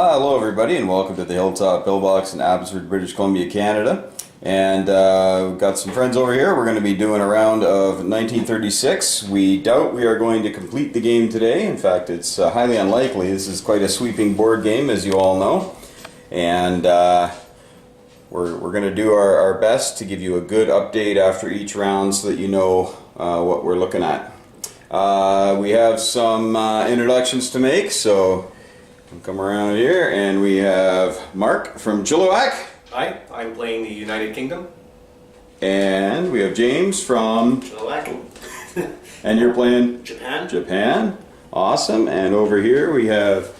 Hello everybody and welcome to the Hilltop Pillbox in Abbotsford, British Columbia, Canada. And we've got some friends over here. We're going to be doing a round of 1936. We doubt we are going to complete the game today. In fact, it's highly unlikely. This is quite a sweeping board game, as you all know. And we're going to do our best to give you a good update after each round so that you know what we're looking at. We have some introductions to make, so we'll come around here, and we have Mark from Chilliwack. Hi, I'm playing the United Kingdom. And we have James from Chilliwack. And you're playing Japan. Japan. Awesome. And over here we have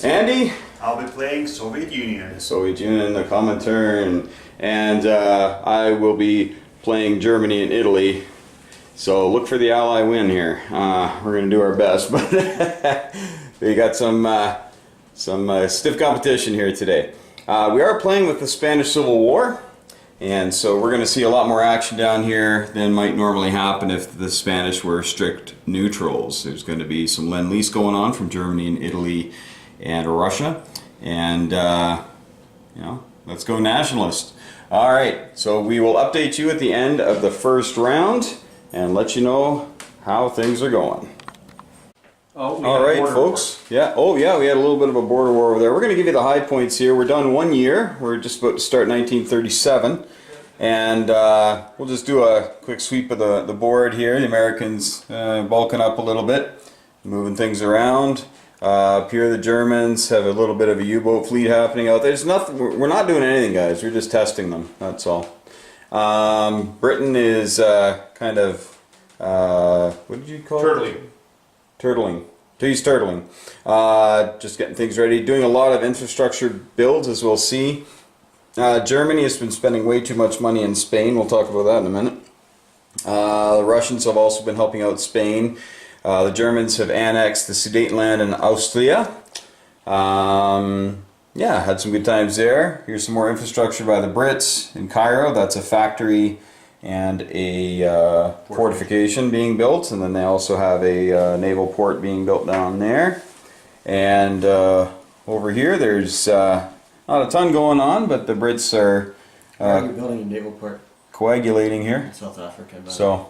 Andy. I'll be playing Soviet Union. Soviet Union, the Comintern. And I will be playing Germany and Italy. So look for the Ally win here. We're going to do our best, but we got some stiff competition here today. We are playing with the Spanish Civil War, and so we're going to see a lot more action down here than might normally happen if the Spanish were strict neutrals. There's going to be some Lend-Lease going on from Germany and Italy and Russia, and you know, let's go nationalist. All right, so we will update you at the end of the first round and let you know how things are going. Oh, all right, folks. Yeah. Oh, yeah. We had a little bit of a border war over there. We're going to give you the high points here. We're done 1 year. We're just about to start 1937, and we'll just do a quick sweep of the board here. The Americans bulking up a little bit, moving things around. Up here, the Germans have a little bit of a U-boat fleet happening out there. There's nothing. We're not doing anything, guys. We're just testing them. That's all. Britain is kind of what did you call it? Turtling. He's turtling. Just getting things ready. Doing a lot of infrastructure builds, as we'll see. Germany has been spending way too much money in Spain. We'll talk about that in a minute. The Russians have also been helping out Spain. The Germans have annexed the Sudetenland and Austria. Yeah, had some good times there. Here's some more infrastructure by the Brits in Cairo. That's a factory and a fortification being built, and then they also have a naval port being built down there. And over here there's not a ton going on, but the Brits are building a naval port coagulating here in South Africa. So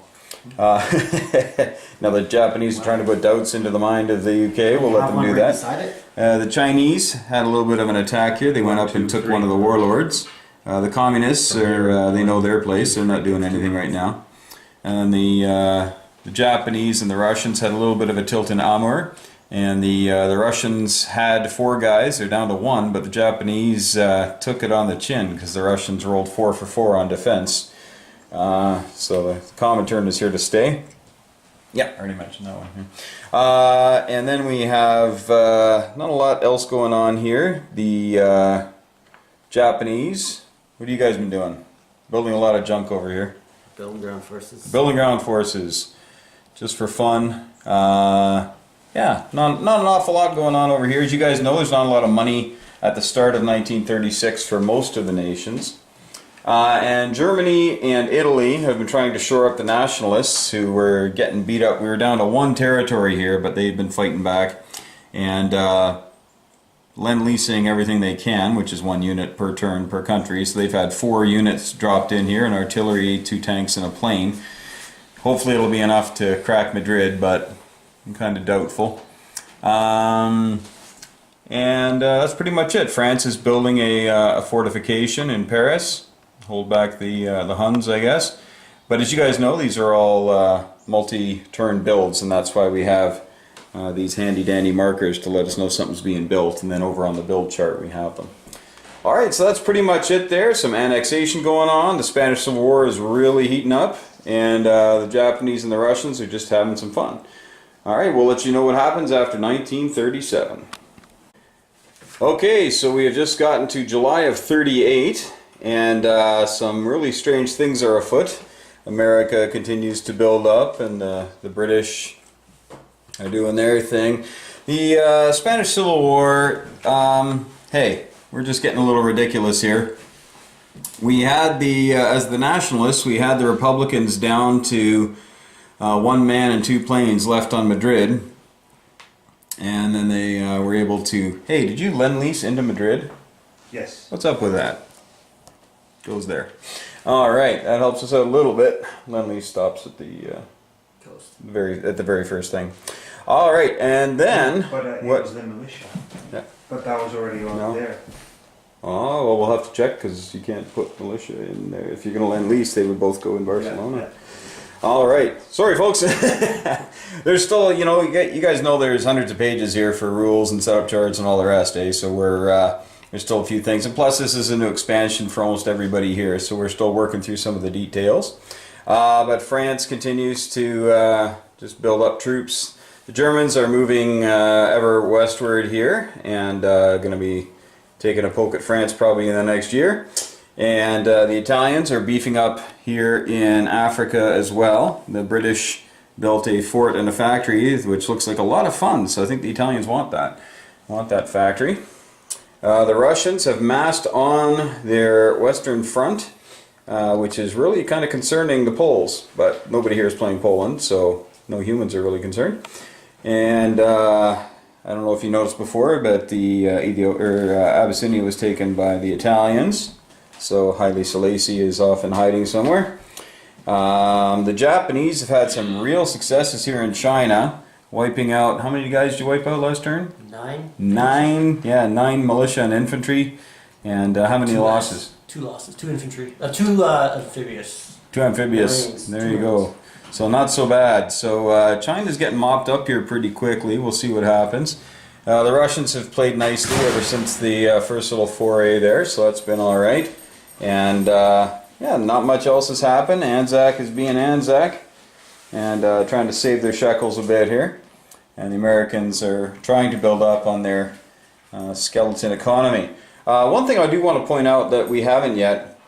now the Japanese are trying to put doubts into the mind of the UK. We'll let them do that. The Chinese had a little bit of an attack here. They went up and took one of the warlords. The communists are, they know their place. They're not doing anything right now. And the Japanese and the Russians had a little bit of a tilt in Amur. And the Russians had 4 guys. They're down to 1, but the Japanese took it on the chin because the Russians rolled 4 for 4 on defense. So the Comintern is here to stay. Yeah, I already mentioned that one here. And then we have not a lot else going on here. The Japanese. What have you guys been doing? Building a lot of junk over here. Building ground forces. Building ground forces. Just for fun. Yeah, not an awful lot going on over here. As you guys know, there's not a lot of money at the start of 1936 for most of the nations. And Germany and Italy have been trying to shore up the nationalists who were getting beat up. We were down to 1 territory here, but they've been fighting back and Lend-Leasing everything they can, which is 1 unit per turn per country. So they've had 4 units dropped in here, an artillery, 2 tanks, and a plane. Hopefully it'll be enough to crack Madrid, but I'm kind of doubtful. And that's pretty much it. France is building a fortification in Paris. Hold back the Huns, I guess. But as you guys know, these are all multi-turn builds, and that's why we have these handy-dandy markers to let us know something's being built, and then over on the build chart we have them. Alright, so that's pretty much it there. Some annexation going on. The Spanish Civil War is really heating up, and the Japanese and the Russians are just having some fun. Alright, we'll let you know what happens after 1937. Okay, so we have just gotten to July of 38, and some really strange things are afoot. America continues to build up, and the British are doing their thing. The Spanish Civil War, hey, we're just getting a little ridiculous here. We had as the nationalists, we had the Republicans down to 1 man and 2 planes left on Madrid. And then they were able to, hey, did you lend lease into Madrid? Yes. What's up with that? Goes there. All right, that helps us out a little bit. Lend lease stops at the Coast. very first thing. All right, and then But it what? was the militia. Yeah. But that was already on No. there. Oh, well, we'll have to check because you can't put militia in there. If you're going to lend lease, they would both go in Barcelona. Yeah. All right. Sorry, folks. There's still, you know, you guys know there's hundreds of pages here for rules and setup charts and all the rest, eh? So there's still a few things. And plus, this is a new expansion for almost everybody here, so we're still working through some of the details. But France continues to just build up troops. The Germans are moving ever westward here and going to be taking a poke at France probably in the next year. And the Italians are beefing up here in Africa as well. The British built a fort and a factory, which looks like a lot of fun. So I think the Italians want that factory. The Russians have massed on their western front, which is really kind of concerning the Poles. But nobody here is playing Poland, so no humans are really concerned. And I don't know if you noticed before, but the Abyssinia was taken by the Italians. So Haile Selassie is off in hiding somewhere. The Japanese have had some real successes here in China, wiping out, how many guys did you wipe out last turn? 9. 9, yeah, 9 militia and infantry. And how many losses? 2 losses. 2 infantry. 2 amphibious. 2 amphibious. Marines. There 2 you go. Marines. So not so bad. So China's getting mopped up here pretty quickly. We'll see what happens. The Russians have played nicely ever since the first little foray there, so that's been all right. And yeah, not much else has happened. Anzac is being Anzac and trying to save their shekels a bit here. And the Americans are trying to build up on their skeleton economy. One thing I do want to point out that we haven't yet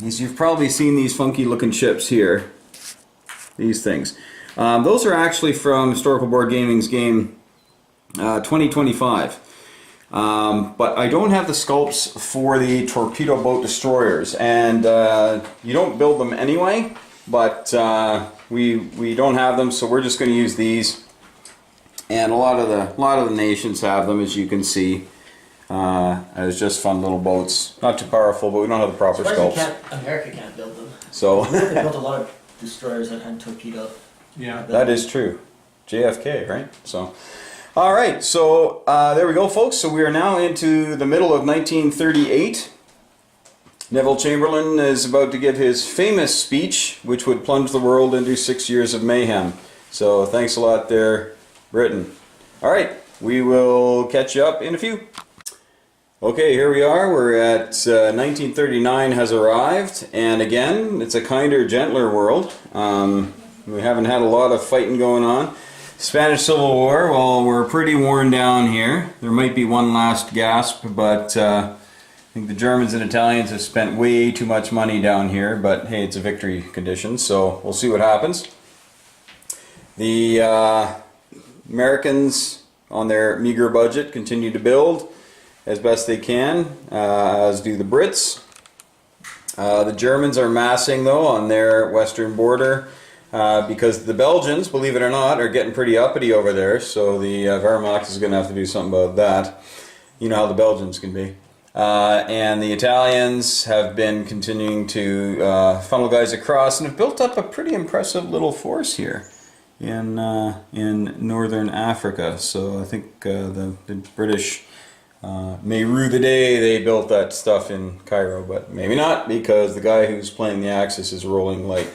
is you've probably seen these funky looking ships here. These things. Those are actually from Historical Board Gaming's game 2025. But I don't have the sculpts for the torpedo boat destroyers, and you don't build them anyway, but we don't have them, so we're just going to use these. And a lot of the nations have them, as you can see, as just fun little boats. Not too powerful, but we don't have the proper sculpts. America can't build them. So They built a lot of destroyers that had torpedo. Yeah. that is true. JFK, right? So. All right, so there we go, folks. So we are now into the middle of 1938. Neville Chamberlain is about to give his famous speech, which would plunge the world into 6 years of mayhem. So thanks a lot there, Britain. All right, we will catch you up in a few. Okay, here we are. We're at 1939 has arrived, and again, it's a kinder, gentler world. We haven't had a lot of fighting going on. Spanish Civil War, well, we're pretty worn down here. There might be one last gasp, but I think the Germans and Italians have spent way too much money down here, but hey, it's a victory condition, so we'll see what happens. The Americans, on their meager budget, continue to build as best they can, as do the Brits. The Germans are massing, though, on their western border. Because the Belgians, believe it or not, are getting pretty uppity over there, so the Wehrmacht is going to have to do something about that. You know how the Belgians can be. And the Italians have been continuing to funnel guys across and have built up a pretty impressive little force here in northern Africa. So I think the British may rue the day they built that stuff in Cairo, but maybe not, because the guy who's playing the Axis is rolling like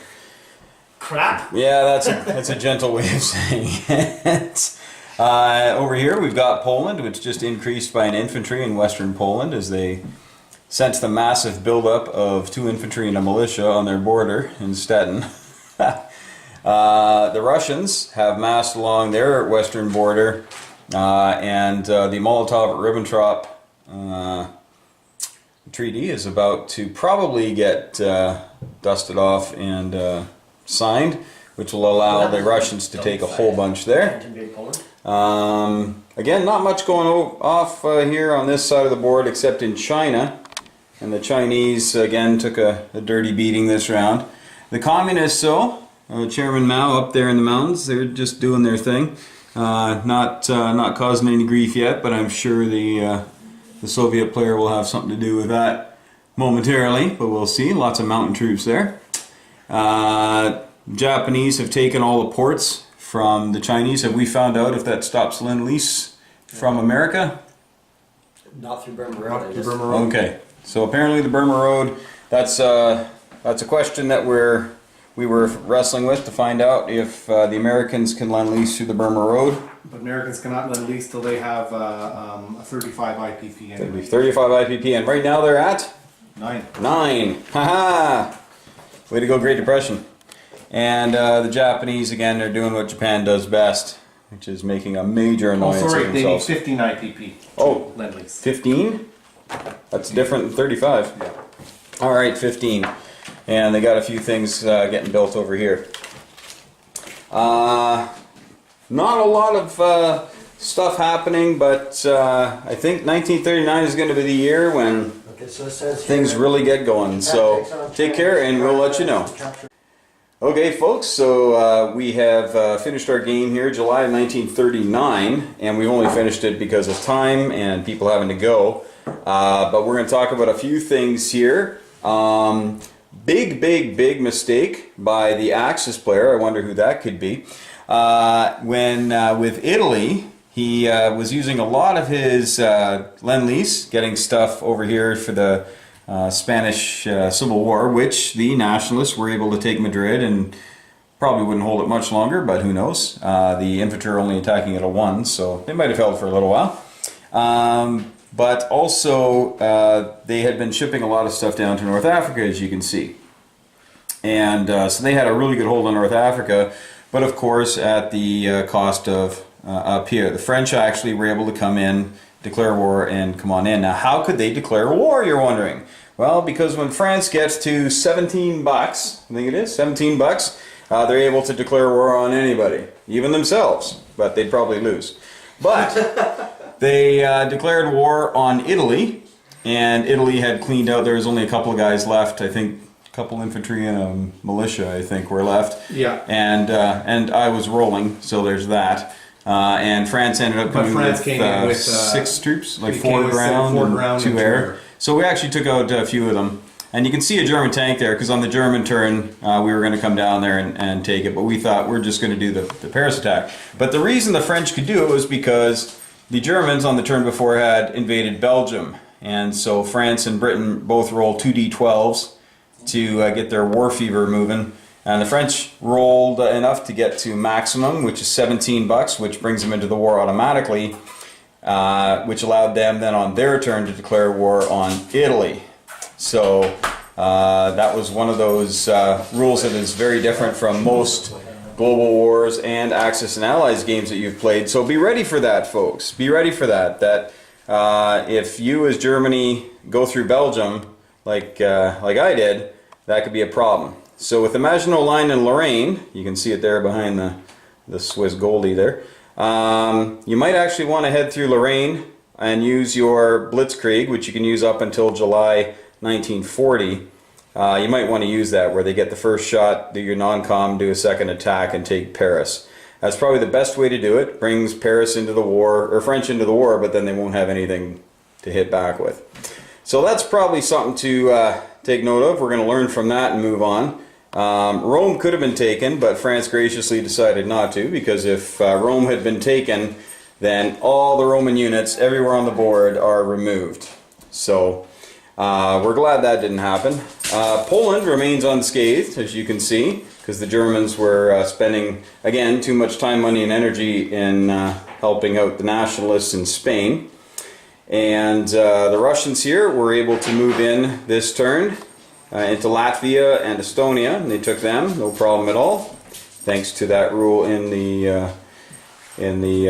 Crap. yeah, that's a gentle way of saying it. Over here we've got Poland, which just increased by an infantry in western Poland as they sense the massive buildup of 2 infantry and a militia on their border in Stettin. The Russians have massed along their western border, and the Molotov-Ribbentrop treaty is about to probably get dusted off and signed, which will allow the Russians to take a whole bunch there. Again, not much going off here on this side of the board except in China, and the Chinese again took a dirty beating this round. The Communists, though, Chairman Mao up there in the mountains, they're just doing their thing. Not causing any grief yet, but I'm sure the Soviet player will have something to do with that momentarily. But we'll see. Lots of mountain troops there. Japanese have taken all the ports from the Chinese. Have we found out if that stops Lend-Lease from America? Not through Burma Road. Not I the guess. Burma Road. Okay, so apparently the Burma Road. That's a question that we were wrestling with to find out if the Americans can Lend-Lease through the Burma Road. But Americans cannot lend lease till they have a 35 IPP. It'd be 35 IPP, and right now they're at 9. 9. Haha! Way to go, Great Depression. And the Japanese, again, they're doing what Japan does best, which is making a major Oh, annoyance sorry, of they need themselves. 15 IPP. Oh. Lend lease. 15? That's different than 35. Yeah. Alright, 15. And they got a few things getting built over here. Not a lot of stuff happening, but I think 1939 is going to be the year when Okay, so it says things here, really get going. So tactics on take care and we'll let you know. Capture. Okay, folks, so we have finished our game here, July of 1939, and we've only finished it because of time and people having to go. But we're going to talk about a few things here. Big mistake by the Axis player. I wonder who that could be. When with Italy, he was using a lot of his Lend-Lease, getting stuff over here for the Spanish Civil War, which the nationalists were able to take Madrid and probably wouldn't hold it much longer, but who knows. The infantry are only attacking it at 1, so they might have held for a little while. But also, they had been shipping a lot of stuff down to North Africa, as you can see. And so they had a really good hold on North Africa, but of course at the cost of up here. The French actually were able to come in, declare war, and come on in. Now, how could they declare war, you're wondering? Well, because when France gets to 17 bucks, I think it is, 17 bucks, they're able to declare war on anybody, even themselves, but they'd probably lose. But they declared war on Italy, and Italy had cleaned out. There was only a couple of guys left, I think, a couple infantry and a militia, I think, were left. Yeah. And I was rolling, so there's that. And France ended up coming with 6 troops, like 4 ground and 2 air. So we actually took out a few of them. And you can see a German tank there, because on the German turn, we were going to come down there and take it. But we thought we're just going to do the Paris attack. But the reason the French could do it was because the Germans on the turn before had invaded Belgium. And so France and Britain both rolled 2d12s to get their war fever moving. And the French rolled enough to get to maximum, which is 17 bucks, which brings them into the war automatically, which allowed them then on their turn to declare war on Italy. So that was one of those rules that is very different from most Global Wars and Axis and Allies games that you've played. So be ready for that, folks. Be ready for that. That if you as Germany go through Belgium, like I did, that could be a problem. So with the Maginot Line in Lorraine, you can see it there behind the Swiss Goldie there, you might actually want to head through Lorraine and use your Blitzkrieg, which you can use up until July 1940. You might want to use that, where they get the first shot, do your non-com, do a second attack, and take Paris. That's probably the best way to do it. Brings Paris into the war, or French into the war, but then they won't have anything to hit back with. So that's probably something to take note of. We're going to learn from that and move on. Rome could have been taken, but France graciously decided not to, because if Rome had been taken, then all the Roman units everywhere on the board are removed. So we're glad that didn't happen. Poland remains unscathed, as you can see, because the Germans were spending, again, too much time, money, and energy in helping out the nationalists in Spain. And the Russians here were able to move in this turn into Latvia and Estonia, and they took them, no problem at all, thanks to that rule in the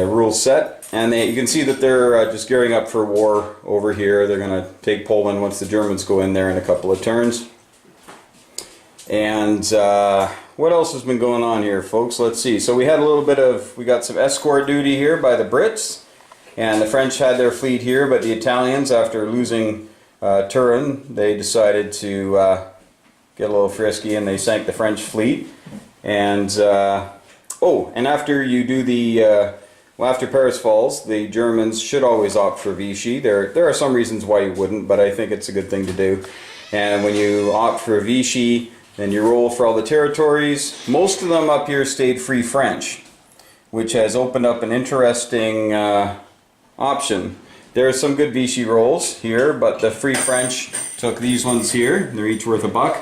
rule set. And you can see that they're just gearing up for war over here. They're going to take Poland once the Germans go in there in a couple of turns. And what else has been going on here, folks? Let's see. So we had we got some escort duty here by the Brits, and the French had their fleet here, but the Italians, after losing Turin, they decided to get a little frisky, and they sank the French fleet. And and after you do the well, after Paris falls, the Germans should always opt for Vichy. There are some reasons why you wouldn't, but I think it's a good thing to do. And when you opt for Vichy, then you roll for all the territories. Most of them up here stayed Free French, which has opened up an interesting option. There are some good Vichy rolls here, but the Free French took these ones here. They're each worth $1.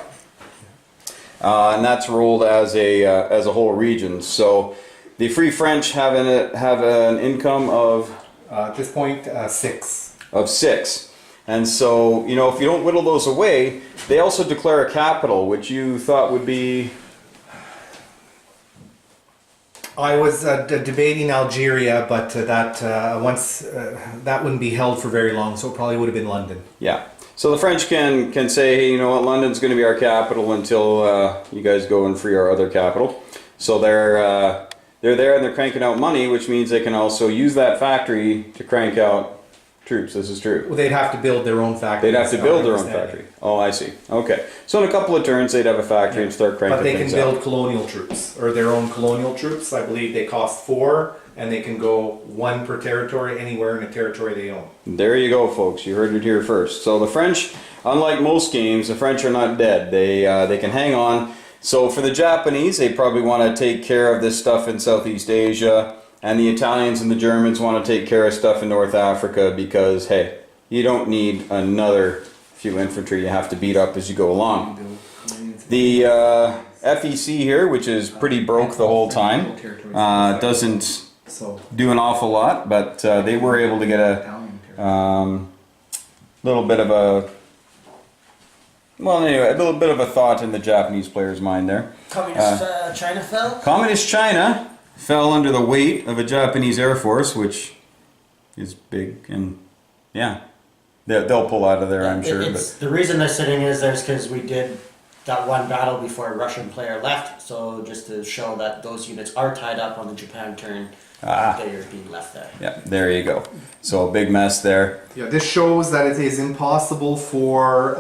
And that's rolled as a whole region. So the Free French have an income of At this point, 6. of 6. And so, you know, if you don't whittle those away, they also declare a capital, which you thought would be... I was debating Algeria, but that wouldn't be held for very long, so it probably would have been London. Yeah. So the French can say, hey, you know what, London's going to be our capital until you guys go and free our other capital. So they're there and they're cranking out money, which means they can also use that factory to crank out troops. This is true. Well, they'd have to build their own factory. They'd have to build their own factory. Oh, I see. Okay. So in a couple of turns, they'd have a factory and start cranking But they can things build out. colonial troops, or their own colonial troops. I believe they cost 4, and they can go 1 per territory, anywhere in a territory they own. There you go, folks. You heard it here first. So the French, unlike most games, the French are not dead. They can hang on. So for the Japanese, they probably want to take care of this stuff in Southeast Asia, and the Italians and the Germans want to take care of stuff in North Africa because, hey, you don't need another few infantry you have to beat up as you go along. The FEC here, which is pretty broke the whole time, doesn't do an awful lot, but they were able to get a little bit of a... Well, anyway, a little bit of a thought in the Japanese player's mind there. Communist China fell? Communist China fell under the weight of a Japanese Air Force, which is big, and yeah, they'll pull out of there, I'm sure. But The reason they're sitting is there's because we did that one battle before a Russian player left, so just to show that those units are tied up on the Japan turn, they are being left there. yeah, there you go. So a big mess there. Yeah, this shows that it is impossible for,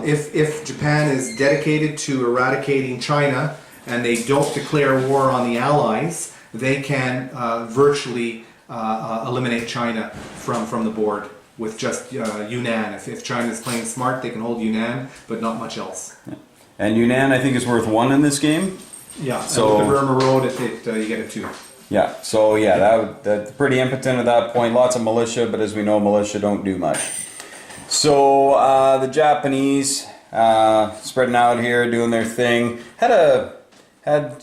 if Japan is dedicated to eradicating China and they don't declare war on the Allies, they can virtually eliminate China from the board with just Yunnan. If China is playing smart, they can hold Yunnan, but not much else. Yeah. And Yunnan, I think, is worth 1 in this game. Yeah, So- and with the Burma Road, you get a 2. Yeah, so yeah, that's pretty impotent at that point. Lots of militia, but as we know, militia don't do much. So the Japanese spreading out here, doing their thing. Had a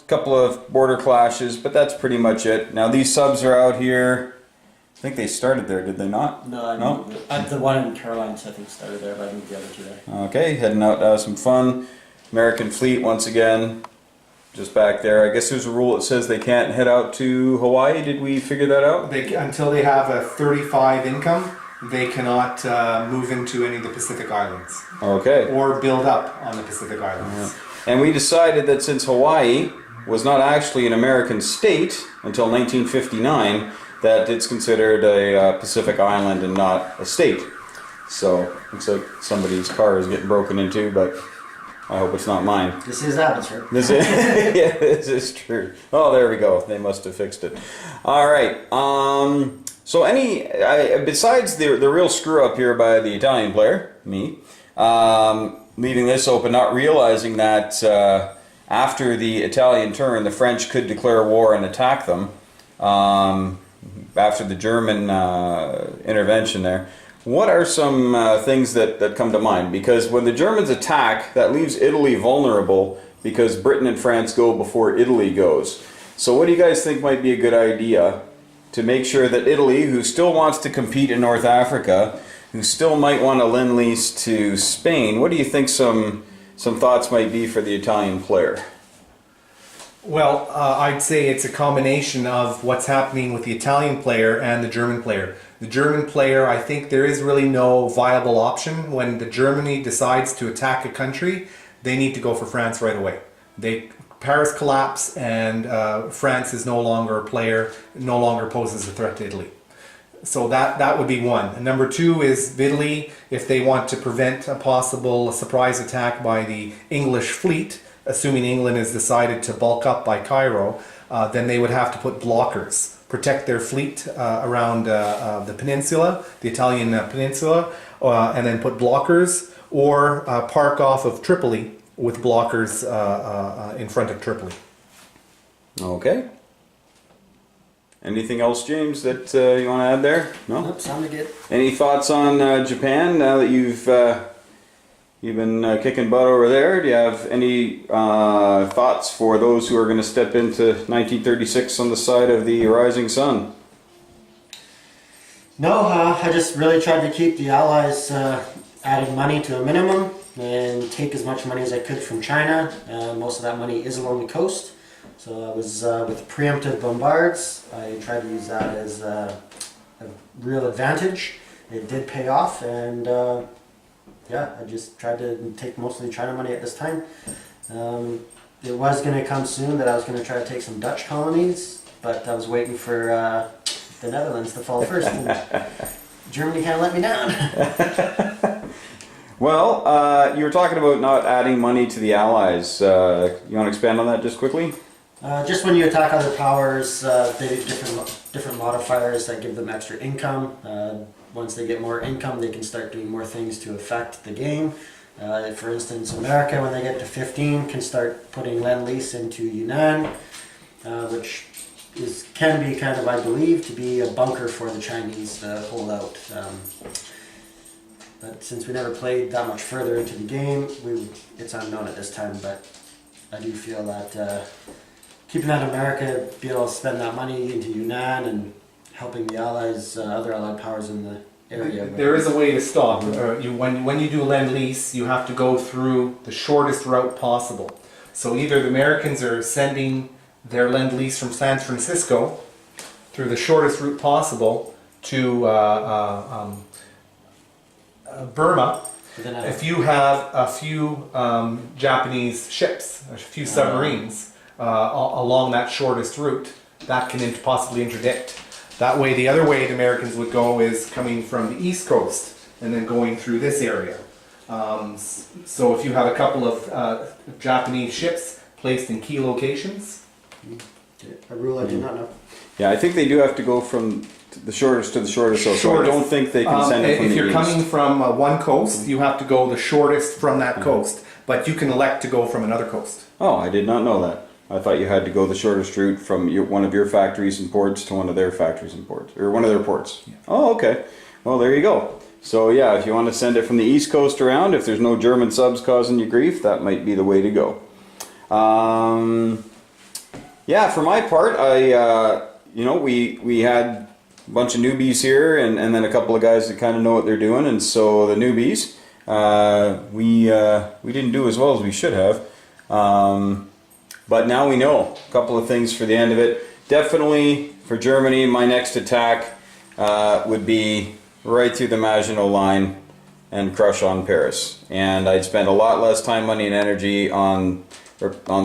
couple of border clashes, but that's pretty much it. Now these subs are out here. I think they started there, did they not? No, the one in Carolinas I think started there, but I moved the other 2 there. Okay, heading out to have some fun. American fleet once again. Just back there. I guess there's a rule that says they can't head out to Hawaii. Did we figure that out? Until they have a 35 income, they cannot move into any of the Pacific Islands Okay. or build up on the Pacific Islands. And we decided that since Hawaii was not actually an American state until 1959, that it's considered a Pacific island and not a state. So looks like somebody's car is getting broken into, but I hope it's not mine. This is Abbotsford. This is yeah, this is true. Oh, there we go. They must have fixed it. All right. So besides the real screw up here by the Italian player, me, leaving this open, not realizing that after the Italian turn, the French could declare war and attack them after the German intervention there. What are some things that come to mind? Because when the Germans attack, that leaves Italy vulnerable because Britain and France go before Italy goes. So what do you guys think might be a good idea to make sure that Italy, who still wants to compete in North Africa, who still might want to lend-lease to Spain, what do you think some thoughts might be for the Italian player? Well, I'd say it's a combination of what's happening with the Italian player and the German player. The German player, I think there is really no viable option. When Germany decides to attack a country, they need to go for France right away. Paris collapse and France is no longer a player, no longer poses a threat to Italy. So that would be one. And number 2 is Italy, if they want to prevent a possible surprise attack by the English fleet, assuming England has decided to bulk up by Cairo, then they would have to put blockers, protect their fleet around the peninsula, the Italian peninsula, and then put blockers, or park off of Tripoli with blockers in front of Tripoli. Okay. Anything else, James, that you want to add there? No? Nope, sounded good. Any thoughts on Japan now that you've been kicking butt over there? Do you have any thoughts for those who are going to step into 1936 on the side of the rising sun? No, I just really tried to keep the Allies adding money to a minimum and take as much money as I could from China. Most of that money is along the coast. So I was with preemptive bombards. I tried to use that as a real advantage. It did pay off, and yeah, I just tried to take mostly China money at this time. It was going to come soon that I was going to try to take some Dutch colonies, but I was waiting for the Netherlands to fall first. And Germany kind of let me down. Well, you were talking about not adding money to the Allies. You want to expand on that just quickly? Just when you attack other powers, they different modifiers that give them extra income. Once they get more income, they can start doing more things to affect the game. For instance, America, when they get to 15, can start putting Lend-Lease into Yunnan, which can be kind of, I believe, to be a bunker for the Chinese to hold out. But since we never played that much further into the game, it's unknown at this time. But I do feel that keeping that America be able to spend that money into Yunnan and helping the Allies, other Allied powers in the area. There is a way to stop. When you do Lend-Lease, you have to go through the shortest route possible. So either the Americans are sending their Lend-Lease from San Francisco through the shortest route possible to Burma. If you have a few Japanese ships, a few submarines along that shortest route, that can possibly interdict. That way, the other way the Americans would go is coming from the East Coast and then going through this area. So if you have a couple of Japanese ships placed in key locations. A rule I did not know. Yeah, I think they do have to go from the shortest to the shortest. So I don't think they can send it from the east. If you're coming from one coast, you have to go the shortest from that coast. But you can elect to go from another coast. Oh, I did not know that. I thought you had to go the shortest route from one of your factories and ports to one of their factories and ports, or one of their ports. Yeah. Oh, okay. Well, there you go. So yeah, if you want to send it from the East Coast around, if there's no German subs causing you grief, that might be the way to go. Yeah, for my part, we had a bunch of newbies here, and then a couple of guys that kind of know what they're doing, and so the newbies, we didn't do as well as we should have. But now we know a couple of things for the end of it. Definitely for Germany, my next attack would be right through the Maginot Line and crush on Paris. And I'd spend a lot less time, money, and energy on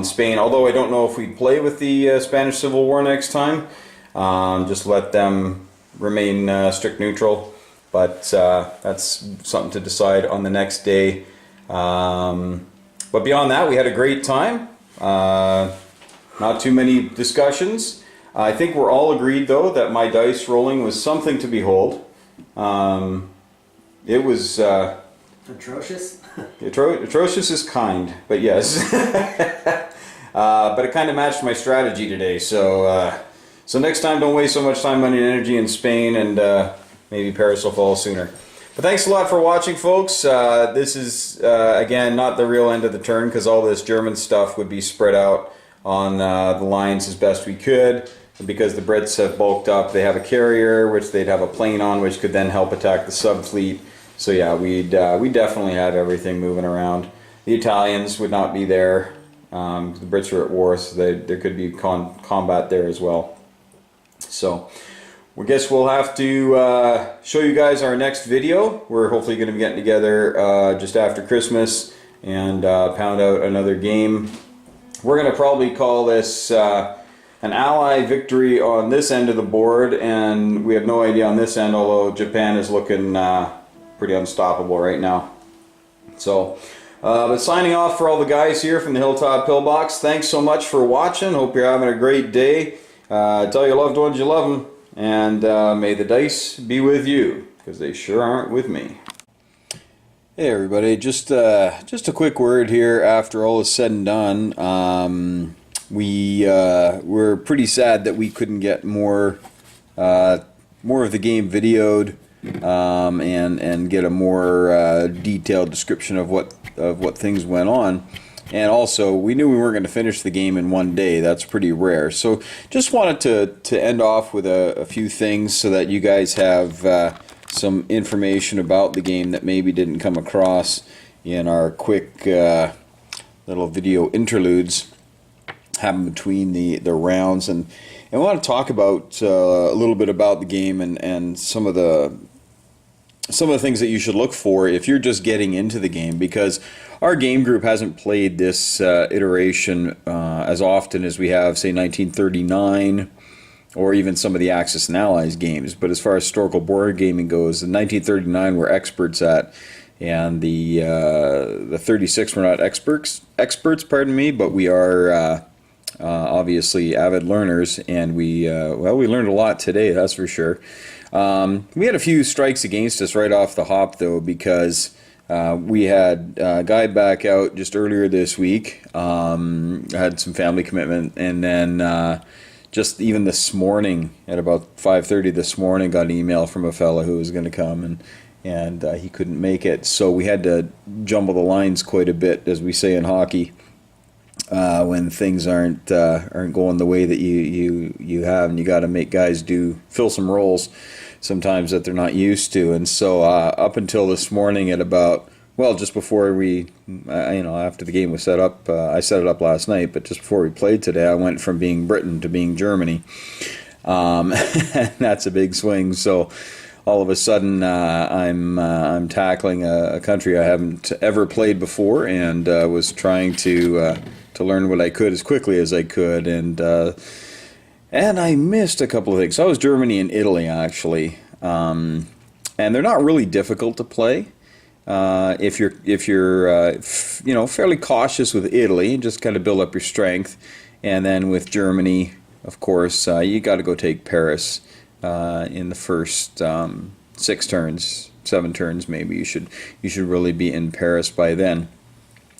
Spain. Although I don't know if we'd play with the Spanish Civil War next time. Just let them remain strict neutral. But that's something to decide on the next day. But beyond that, we had a great time. Not too many discussions. I think we're all agreed, though, that my dice rolling was something to behold. It was atrocious. Atrocious is kind, but yes. But it kind of matched my strategy today. So next time, don't waste so much time, money, and energy in Spain, and maybe Paris will fall sooner. But thanks a lot for watching, folks. This is, again, not the real end of the turn, because all this German stuff would be spread out on the lines as best we could. And because the Brits have bulked up, they have a carrier, which they'd have a plane on, which could then help attack the sub-fleet. So yeah, we definitely had everything moving around. The Italians would not be there. The Brits are at war, so there could be combat there as well. So I guess we'll have to show you guys our next video. We're hopefully going to be getting together just after Christmas and pound out another game. We're going to probably call this an Ally victory on this end of the board, and we have no idea on this end, although Japan is looking pretty unstoppable right now. So But signing off for all the guys here from the Hilltop Pillbox. Thanks so much for watching. Hope you're having a great day. Tell your loved ones you love them. And may the dice be with you, because they sure aren't with me. Hey everybody, just a quick word here after all is said and done. We're pretty sad that we couldn't get more of the game videoed and get a more detailed description of what things went on. And also, we knew we weren't going to finish the game in one day. That's pretty rare. So just wanted to end off with a few things so that you guys have some information about the game that maybe didn't come across in our quick little video interludes happen between the rounds. And I want to talk about a little bit about the game and some of the things that you should look for if you're just getting into the game, because our game group hasn't played this iteration as often as we have, say, 1939 or even some of the Axis and Allies games. But as far as historical board gaming goes, the 1939 we're experts at, and the 36 we're not experts, pardon me, but we are obviously avid learners, and we learned a lot today, that's for sure. We had a few strikes against us right off the hop, though, because we had a guy back out just earlier this week, had some family commitment, and then just even this morning at about 5:30 this morning got an email from a fella who was going to come, and he couldn't make it, so we had to jumble the lines quite a bit, as we say in hockey, when things aren't going the way that you have, and you got to make guys fill some roles sometimes that they're not used to. And so up until this morning at about, well, just before we, after the game was set up, I set it up last night, but just before we played today, I went from being Britain to being Germany. That's a big swing. So all of a sudden, I'm tackling a country I haven't ever played before, and was trying to learn what I could as quickly as I could, and I missed a couple of things. So I was Germany and Italy, actually, and they're not really difficult to play. If you're fairly cautious with Italy, just kind of build up your strength, and then with Germany, of course, you got to go take Paris in the first 6 turns, 7 turns, maybe. You should really be in Paris by then.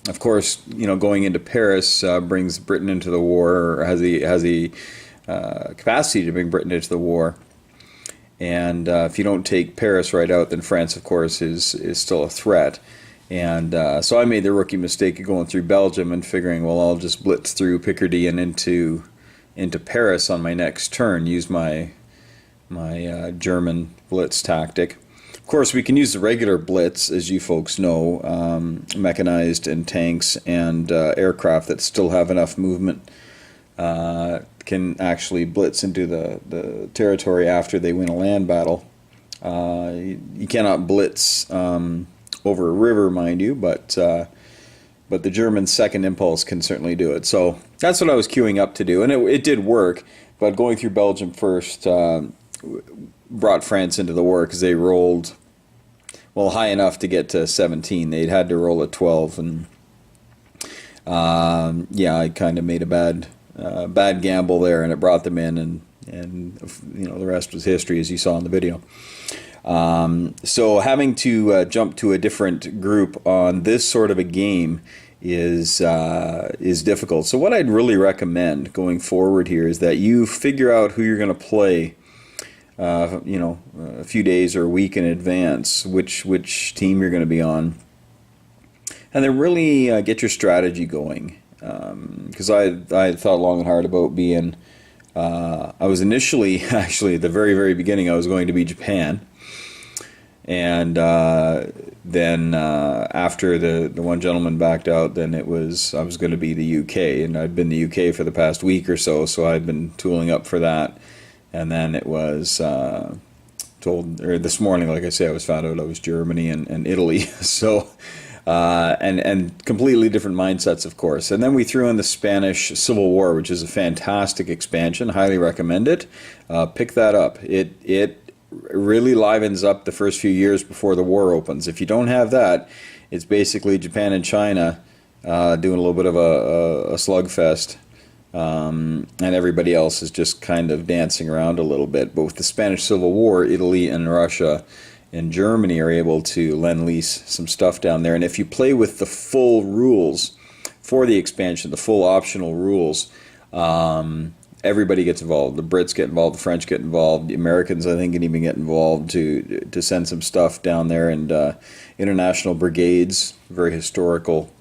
Of course, going into Paris brings Britain into the war, or has the capacity to bring Britain into the war. And if you don't take Paris right out, then France, of course, is still a threat. And so I made the rookie mistake of going through Belgium and figuring, well, I'll just blitz through Picardy and into Paris on my next turn, use my German blitz tactic. Of course, we can use the regular blitz, as you folks know, mechanized and tanks and aircraft that still have enough movement can actually blitz into the territory after they win a land battle. You cannot blitz over a river, mind you, but the German second impulse can certainly do it. So that's what I was queuing up to do, and it did work. But going through Belgium first brought France into the war, because they rolled high enough to get to 17. They'd had to roll a 12, and I kind of made a bad gamble there, and it brought them in, and the rest was history, as you saw in the video. So having to jump to a different group on this sort of a game is difficult. So what I'd really recommend going forward here is that you figure out who you're going to play, a few days or a week in advance, which team you're going to be on, and then really get your strategy going. Because I thought long and hard about being. I was initially, actually, at the very, very beginning, I was going to be Japan. And then after the one gentleman backed out, then I was going to be the UK. And I'd been the UK for the past week or so I'd been tooling up for that. And then it was this morning, like I say, I was found out I was Germany and Italy. So. And completely different mindsets, of course. And then we threw in the Spanish Civil War, which is a fantastic expansion. Highly recommend it. Pick that up. It really livens up the first few years before the war opens. If you don't have that, it's basically Japan and China doing a little bit of a slugfest. And everybody else is just kind of dancing around a little bit. But with the Spanish Civil War, Italy and Russia and Germany are able to lend-lease some stuff down there. And if you play with the full rules for the expansion, the full optional rules, everybody gets involved. The Brits get involved, the French get involved, the Americans, I think, can even get involved to send some stuff down there. And international brigades, very historical.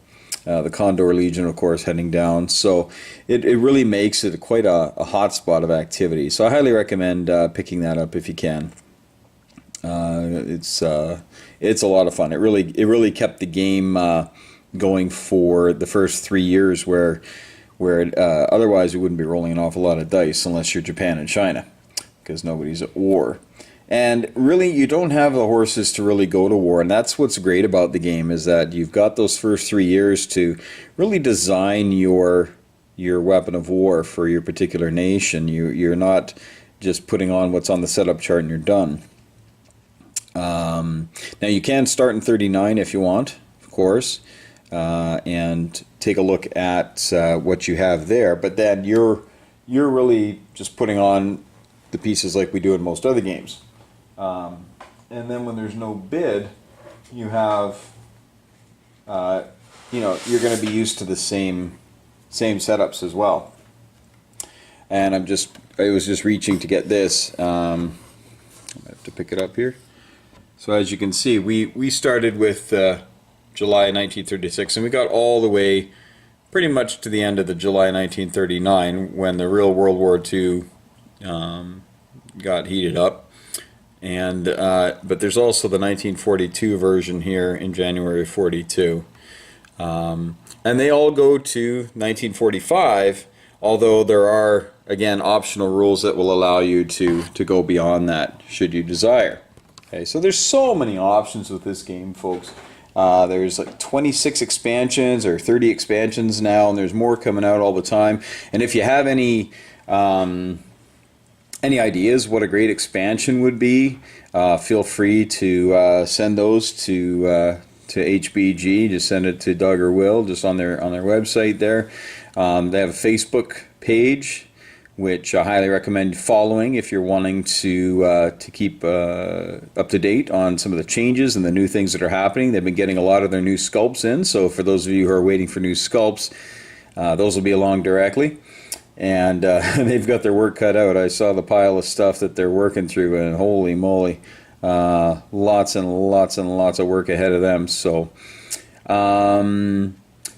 The Condor Legion, of course, heading down. So it really makes it quite a hot spot of activity. So I highly recommend picking that up if you can. It's a lot of fun. It really kept the game going for the first 3 years, where otherwise you wouldn't be rolling an awful lot of dice unless you're Japan and China, because nobody's at war. And really, you don't have the horses to really go to war, and that's what's great about the game, is that you've got those first 3 years to really design your weapon of war for your particular nation. You're not just putting on what's on the setup chart and you're done. Now you can start in 39 if you want, of course, and take a look at what you have there. But then you're really just putting on the pieces like we do in most other games. And then when there's no bid, you have, you're going to be used to the same setups as well. And I was just reaching to get this. I have to pick it up here. So as you can see, we started with July 1936, and we got all the way pretty much to the end of the July 1939, when the real World War II got heated up. And but there's also the 1942 version here in January 42, and they all go to 1945. Although there are, again, optional rules that will allow you to go beyond that, should you desire. Okay, so there's so many options with this game, folks. There's like 26 expansions or 30 expansions now, and there's more coming out all the time. And if you have any ideas what a great expansion would be, feel free to send those to HBG. Just send it to Doug or Will, just on their website there. They have a Facebook page, which I highly recommend following if you're wanting to keep up to date on some of the changes and the new things that are happening. They've been getting a lot of their new sculpts in, so for those of you who are waiting for new sculpts, those will be along directly. And they've got their work cut out. I saw the pile of stuff that they're working through, and holy moly, lots and lots and lots of work ahead of them. So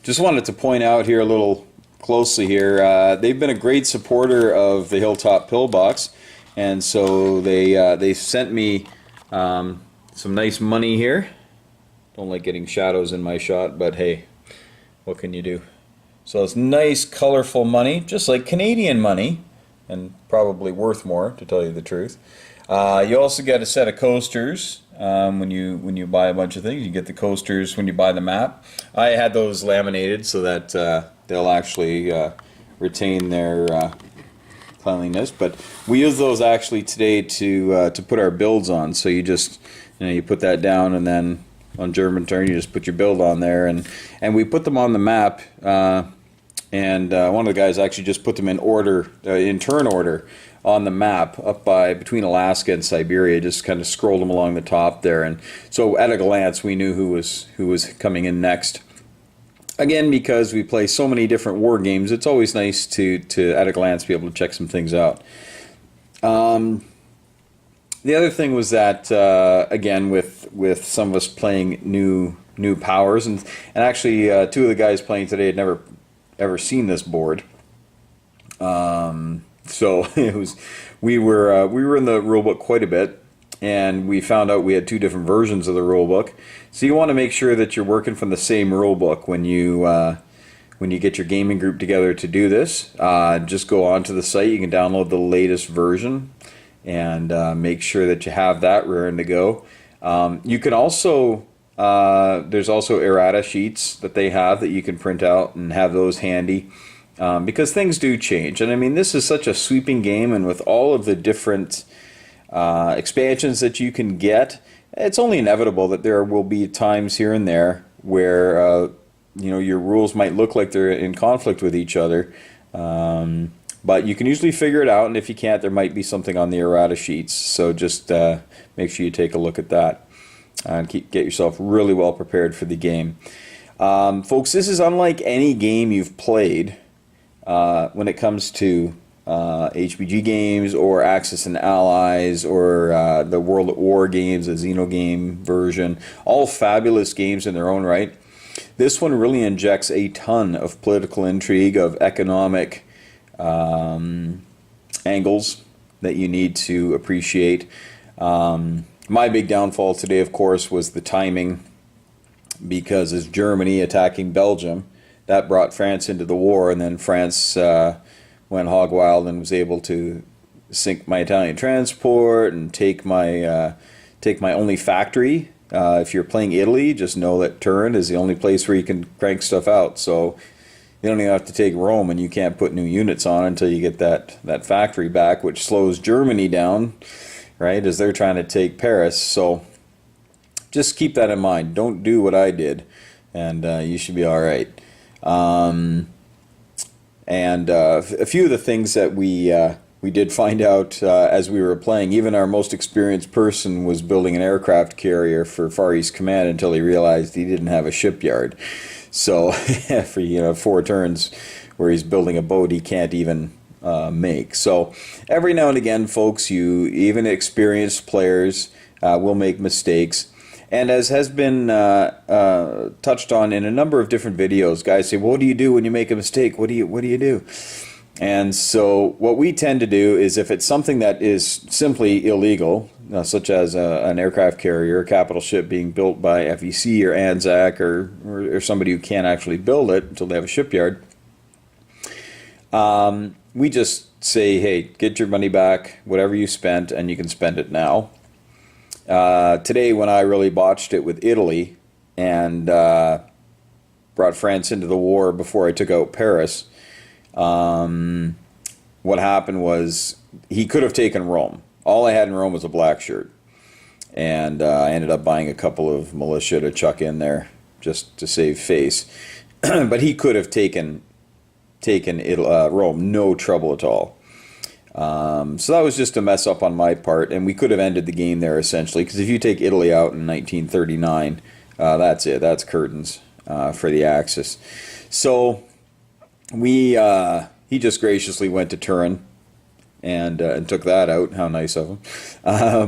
just wanted to point out here a little closely here, they've been a great supporter of the Hilltop Pillbox, and so they sent me some nice money here. Don't like getting shadows in my shot, but hey, what can you do? So it's nice, colorful money, just like Canadian money, and probably worth more, to tell you the truth. You also get a set of coasters when you buy a bunch of things. You get the coasters when you buy the map. I had those laminated so that they'll actually retain their cleanliness. But we use those actually today to put our builds on. So you just you put that down, and then on German turn you just put your build on there, and we put them on the map. And one of the guys actually just put them in order, in turn order, on the map up between Alaska and Siberia. Just kind of scrolled them along the top there, and so at a glance we knew who was coming in next. Again, because we play so many different war games, it's always nice to at a glance be able to check some things out. The other thing was that again, with some of us playing new powers, and actually two of the guys playing today had never ever seen this board. So we were in the rulebook quite a bit, and we found out we had two different versions of the rulebook. So you want to make sure that you're working from the same rulebook when you get your gaming group together to do this. Just go onto the site. You can download the latest version and make sure that you have that raring to go. You can also there's also errata sheets that they have that you can print out and have those handy, because things do change. And I mean, this is such a sweeping game, and with all of the different expansions that you can get, it's only inevitable that there will be times here and there where your rules might look like they're in conflict with each other. But you can usually figure it out, and if you can't, there might be something on the errata sheets. So just make sure you take a look at that and get yourself really well prepared for the game. Folks, this is unlike any game you've played when it comes to HBG games or Axis and Allies or the World at War games, the Xenogame version. All fabulous games in their own right. This one really injects a ton of political intrigue, of economic angles that you need to appreciate. My big downfall today, of course, was the timing, because as Germany attacking Belgium, that brought France into the war, and then France went hog wild and was able to sink my Italian transport and take my only factory. If you're playing Italy, just know that Turin is the only place where you can crank stuff out. So you don't even have to take Rome, and you can't put new units on until you get that factory back, which slows Germany down, right, as they're trying to take Paris. So just keep that in mind. Don't do what I did, and you should be all right. A few of the things that we did find out as we were playing, even our most experienced person was building an aircraft carrier for Far East Command until he realized he didn't have a shipyard. So for 4 turns where he's building a boat he can't even make. So every now and again, folks, even experienced players will make mistakes. And as has been touched on in a number of different videos, guys say, well, what do you do when you make a mistake? What do you do? And so what we tend to do is, if it's something that is simply illegal, such as an aircraft carrier, a capital ship being built by FEC or ANZAC or somebody who can't actually build it until they have a shipyard, we just say, hey, get your money back, whatever you spent, and you can spend it now. Today, when I really botched it with Italy and brought France into the war before I took out Paris, what happened was he could have taken Rome. All I had in Rome was a black shirt, and I ended up buying a couple of militia to chuck in there just to save face. But he could have taken Rome, no trouble at all. So that was just a mess up on my part, and we could have ended the game there essentially, because if you take Italy out in 1939, that's it. That's curtains for the Axis. So he just graciously went to Turin and took that out. How nice of him.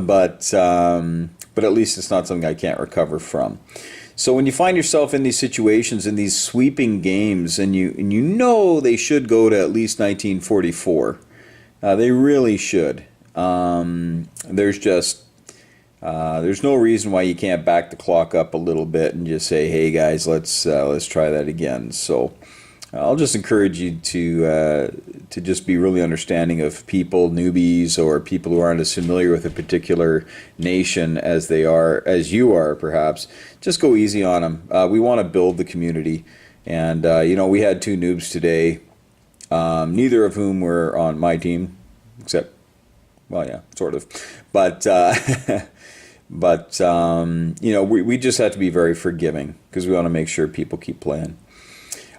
But at least it's not something I can't recover from. So when you find yourself in these situations, in these sweeping games, and you know they should go to at least 1944. They really should. There's no reason why you can't back the clock up a little bit and just say, hey guys, let's try that again. So I'll just encourage you to just be really understanding of people, newbies, or people who aren't as familiar with a particular nation as you are perhaps. Just go easy on them. We want to build the community, and we had 2 noobs today. Neither of whom were on my team, except, well, yeah, sort of. But we just have to be very forgiving, because we want to make sure people keep playing.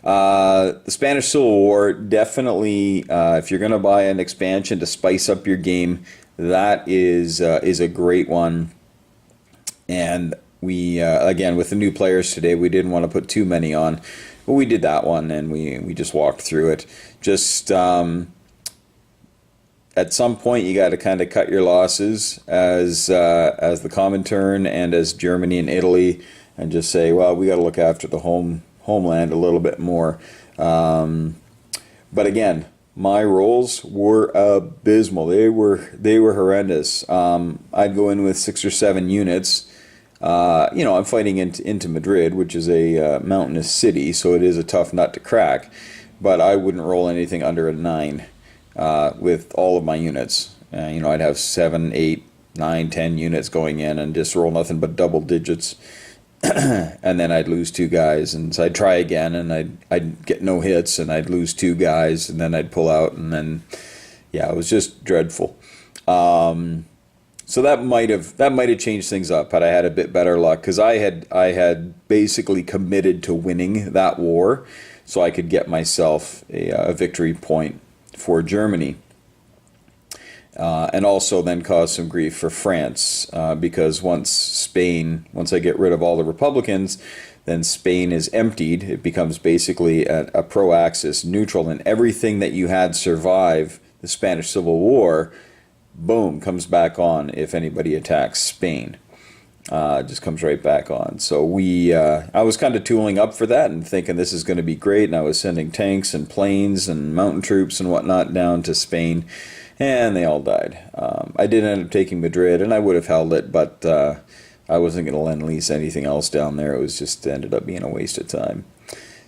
The Spanish Civil War, definitely, if you're going to buy an expansion to spice up your game, that is a great one. And we, again, with the new players today, we didn't want to put too many on. But we did that one, and we just walked through it. Just at some point, you got to kind of cut your losses as the Comintern and as Germany and Italy, and just say, well, we got to look after the homeland a little bit more. But again, my rolls were abysmal. They were horrendous. I'd go in with 6 or 7 units. I'm fighting into Madrid, which is a mountainous city, so it is a tough nut to crack. But I wouldn't roll anything under a 9 with all of my units. I'd have 7, 8, 9, 10 units going in and just roll nothing but double digits. And then I'd lose 2 guys, and so I'd try again, and I'd get no hits, and I'd lose 2 guys, and then I'd pull out, and then, yeah, it was just dreadful. So So that might have changed things up had I had a bit better luck, because I had basically committed to winning that war, so I could get myself a victory point for Germany, and also then cause some grief for France, because once I get rid of all the Republicans, then Spain is emptied. It becomes basically a pro-Axis neutral, and everything that you had survive the Spanish Civil War, boom, comes back on if anybody attacks Spain. It just comes right back on. So I was kind of tooling up for that and thinking this is going to be great, and I was sending tanks and planes and mountain troops and whatnot down to Spain, and they all died. I did end up taking Madrid, and I would have held it, but I wasn't going to lend lease anything else down there. It was just ended up being a waste of time.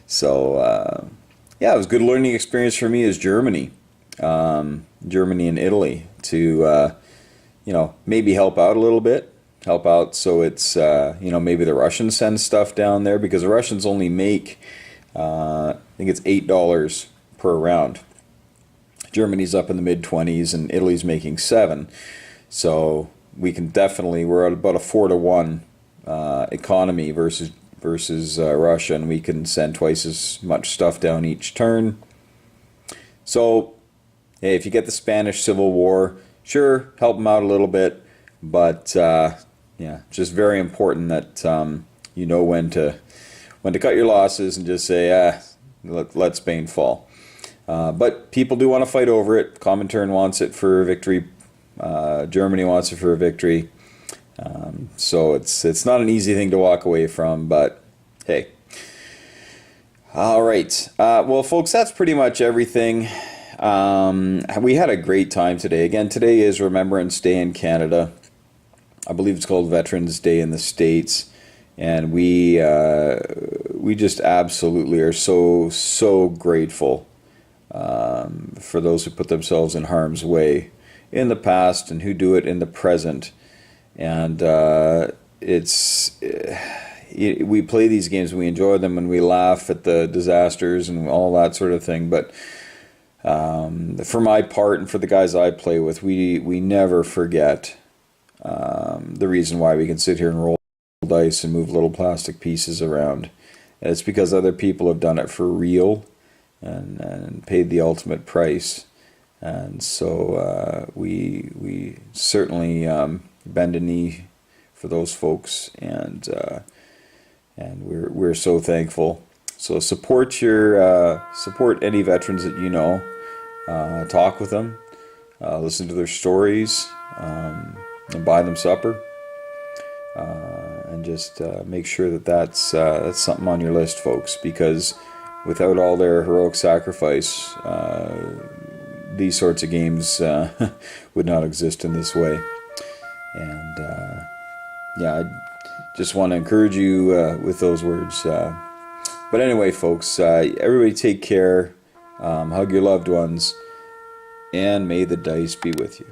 So yeah, it was a good learning experience for me as Germany and Italy to maybe help out a little bit. Help out so it's, maybe the Russians send stuff down there, because the Russians only make, I think it's $8 per round. Germany's up in the mid-20s and Italy's making 7. So we're at about a 4-to-1 economy versus Russia, and we can send twice as much stuff down each turn. So, hey, if you get the Spanish Civil War, sure, help them out a little bit, but yeah, just very important that you know when to cut your losses and just say, let Spain fall. But people do want to fight over it. Comintern wants it for a victory. Germany wants it for a victory. So it's not an easy thing to walk away from, but hey. All right. Well, folks, that's pretty much everything. We had a great time today. Again, today is Remembrance Day in Canada. I believe it's called Veterans Day in the States, and we just absolutely are so grateful for those who put themselves in harm's way in the past and who do it in the present. And we play these games, we enjoy them, and we laugh at the disasters and all that sort of thing. But for my part and for the guys I play with, we never forget the reason why we can sit here and roll dice and move little plastic pieces around. And it's because other people have done it for real and paid the ultimate price. And so we certainly bend a knee for those folks, and we're so thankful. So support any veterans that you know. Talk with them, listen to their stories, and buy them supper, and just make sure that that's something on your list, folks, because without all their heroic sacrifice, these sorts of games would not exist in this way. And yeah, I just want to encourage you with those words. But anyway, folks, everybody take care, hug your loved ones, and may the dice be with you.